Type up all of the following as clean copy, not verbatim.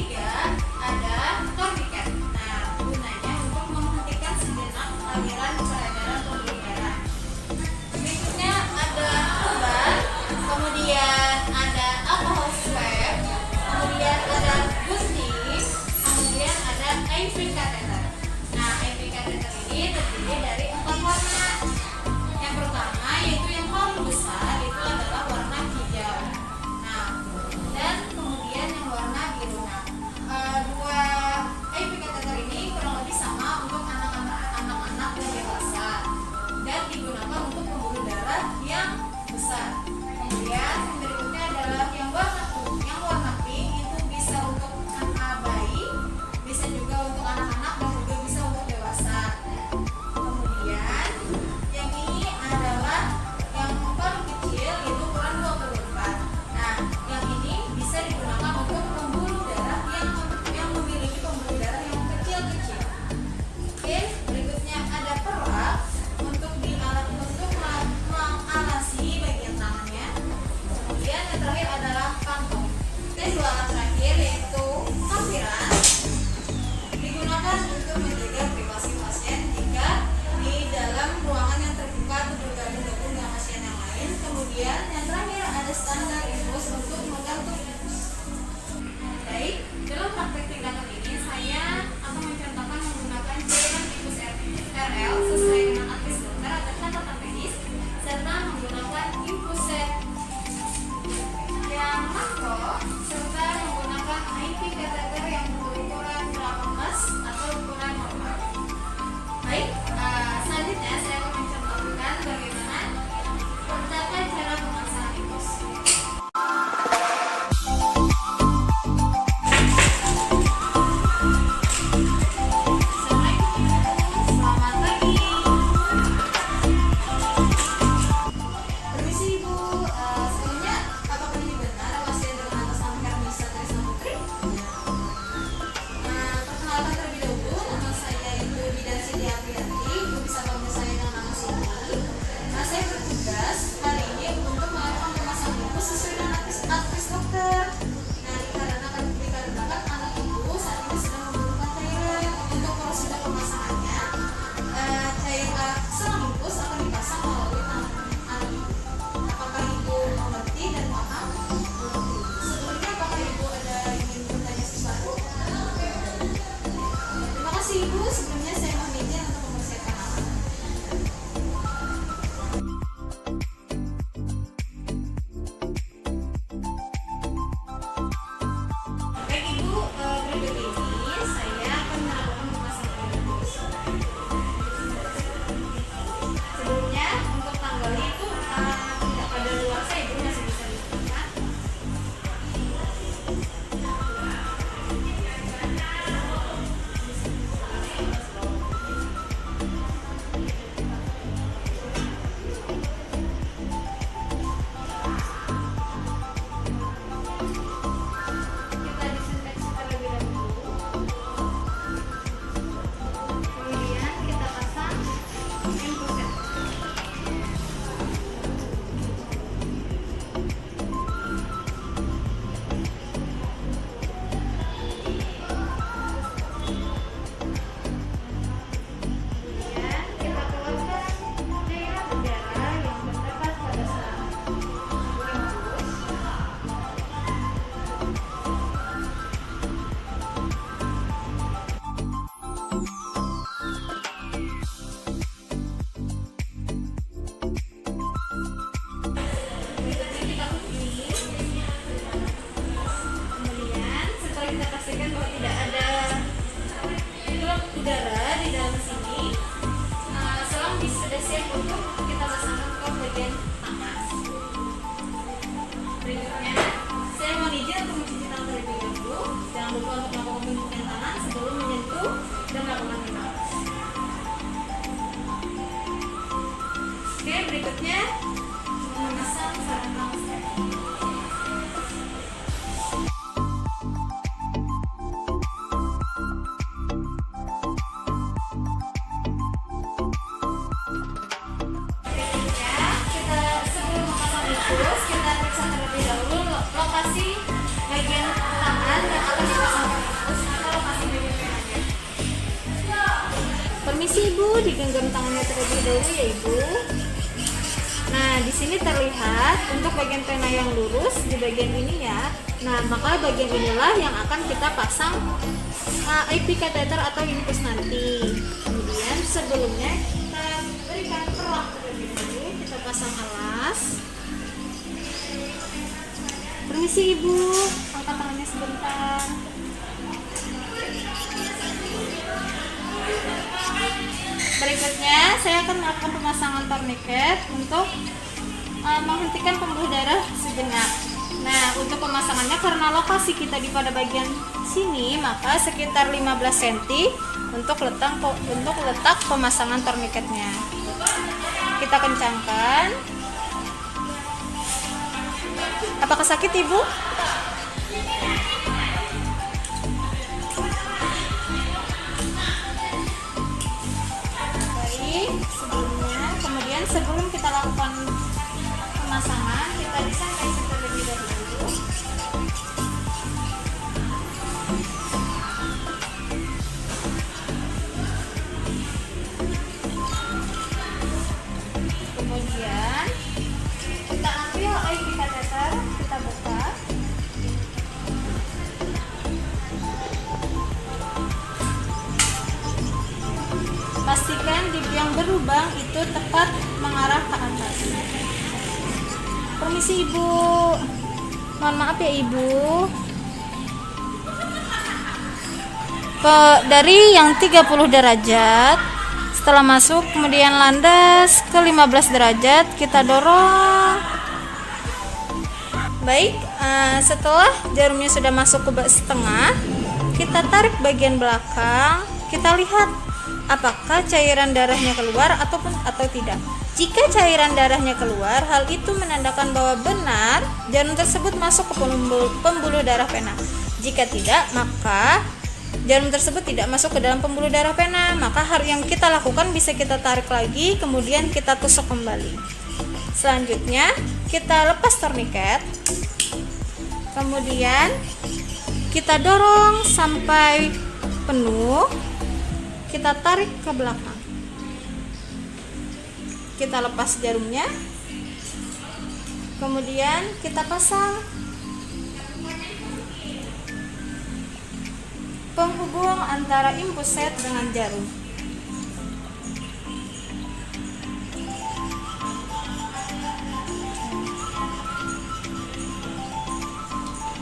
ketiga ada tourniquet. Nah, gunanya untuk menghentikan sejenak aliran peredaran pembuluh darah. Berikutnya ada tuban, kemudian ada alcohol swab, kemudian ada gunting, kemudian ada IV catheter. Nah, IV catheter ini terdiri dari 4 warna. Yang pertama yaitu yang paling besar itu adalah warna hijau. Nah, dan kemudian yang warna biru. Nah, dua IV catheter ini kurang lebih sama untuk anak-anak dan dewasa dan digunakan untuk pembuluh darah yang besar. Kemudian yang berikutnya adalah yang warna pink itu bisa untuk anak bayi, bisa juga untuk anak-anak dan juga bisa untuk dewasa. Kemudian yang ini adalah yang paling kecil itu ukuran 24. Nah, yang ini bisa digunakan untuk pembuluh darah yang memiliki pembuluh darah yang kecil-kecil. Oke, berikutnya ada perak untuk mengalasi bagian tangannya. Kemudian yang terakhir adalah kantong. Oke, dua alat terakhir yaitu lampiran digunakan untuk menjaga privasi pasien jika di dalam ruangan yang terbuka atau bergabung dengan pasien yang lain. Kemudian yang terakhir ada standar infus untuk menggantung infus. Baik, dalam praktek tindakan ini saya akan mencontohkan menggunakan cairan infus RL sesuai dengan advis dokter atau catatan medis serta menggunakan infuset yang makro serta menggunakan IV catheter yang berukuran 18 atau ukuran normal. Baik, selanjutnya saya akan mencontohkan bagaimana tata cara pemasangan infus. Selamat pagi. Permisi Ibu, sebelumnya apakah ini benar pasien dengan atas nama Karnisa Trisna Putri? Perkenalkan terlebih dahulu, nama saya itu Bidan Siti Aprianti. Ibu bisa panggil saya dengan nama Siti. Saya bertugas hari ini untuk melakukan pemasangan infus sesuai dengan advis dokter. Nah, dikarenakan anak ibu saat ini sedang membutuhkan cairan. Untuk prosedur pemasangannya, cairan selang infus akan dipasang melalui tangan anak ibu. Apakah ibu mengerti dan paham? Sebelumnya apakah ibu ada ingin bertanya sesuatu? Terima kasih ibu. Sebelumnya saya mohon izin untuk mempersiapkan alat. Baik ibu, berikut ini saya akan melakukan pemasangan infus. Sebelumnya untuk tanggalnya itu tidak pada luar saya, ibu masih bisa ditemukan. Kita disinfeksi terlebih dahulu. Kemudian kita pasang infuset. Kemudian kita keluarkan cairan udara yang terdapat pada selang infus. Berikutnya kita tutup. Kemudian setelah kita pastikan bahwa tidak ada blok udara di dalam sini, selang sudah siap untuk kita pasangkan ke bagian tangan. Berikutnya saya mohon izin untuk mencuci tangan terlebih dahulu. Jangan lupa untuk melakukan pencucian tangan sebelum menyentuh dan melakukan tindakan. Oke, berikutnya memasang sarung tangan. Terus kita periksa terlebih dahulu lokasi bagian tangan yang akan dipasangkan digenggam tangannya terlebih dahulu ya Ibu. Nah, di sini terlihat untuk bagian pena yang lurus di bagian ini ya. Nah, maka bagian inilah yang akan kita pasang IP kateter atau infus nanti. Kemudian sebelumnya kita berikan perlak terlebih dahulu, kita pasang alas. Permisi Ibu, angkat tangannya sebentar. Berikutnya saya akan melakukan pemasangan tourniquet untuk menghentikan pembuluh darah sejenak. Nah, untuk pemasangannya karena lokasi kita di pada bagian sini, maka sekitar 15 cm untuk letak pemasangan tourniquetnya. Kita kencangkan. Apakah sakit Ibu? Sebelum kita lakukan pemasangan, kita disantai terlebih dahulu. Kemudian kita ambil IP kateter, kita buka. Pastikan dip yang berlubang itu tepat mengarah ke atas. Permisi Ibu, mohon maaf ya Ibu. Dari yang 30 derajat, setelah masuk kemudian landas ke 15 derajat, kita dorong. Baik, setelah jarumnya sudah masuk ke setengah, kita tarik bagian belakang, kita lihat apakah cairan darahnya keluar atau tidak. Jika cairan darahnya keluar, hal itu menandakan bahwa benar jarum tersebut masuk ke pembuluh darah pena. Jika tidak, maka jarum tersebut tidak masuk ke dalam pembuluh darah pena. Maka hal yang kita lakukan bisa kita tarik lagi, kemudian kita tusuk kembali. Selanjutnya, kita lepas tourniquet. Kemudian kita dorong sampai penuh. Kita tarik ke belakang. Kita lepas jarumnya. Kemudian kita pasang penghubung antara infus set dengan jarum.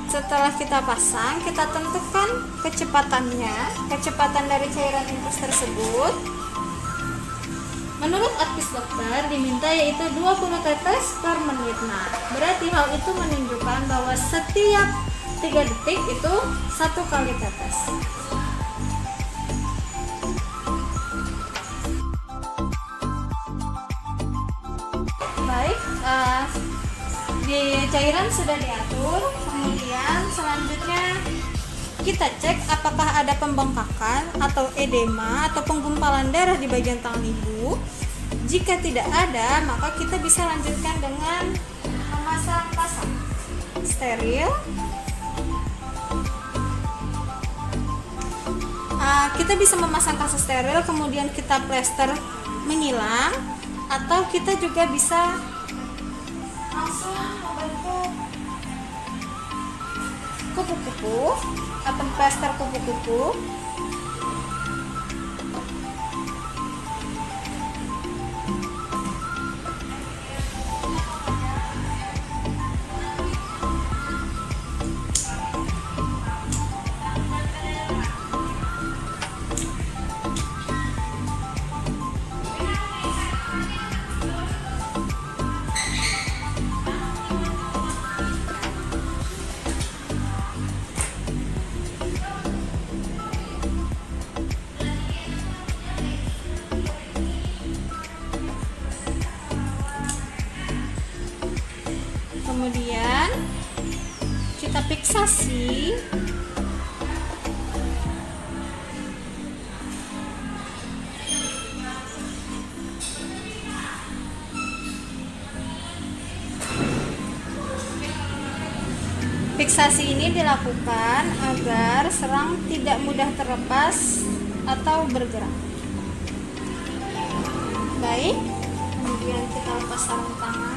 Setelah kita pasang, kita tentukan kecepatan dari cairan infus tersebut. Menurut advis dokter diminta yaitu 20 tetes per menit. Nah, berarti hal itu menunjukkan bahwa setiap 3 detik itu 1 kali tetes. Baik, di cairan sudah diatur. Kemudian selanjutnya kita cek apakah ada pembengkakan atau edema atau penggumpalan darah di bagian tangan Ibu. Jika tidak ada, maka kita bisa lanjutkan dengan memasang kasa steril. Kita bisa memasang kasa steril, kemudian kita plester menyilang, atau kita juga bisa langsung membentuk kupu-kupu atau plester kupu-kupu. Kemudian kita fiksasi. Fiksasi ini dilakukan agar serang tidak mudah terlepas atau bergerak. baik. Kemudian kita lepas sarung tangan.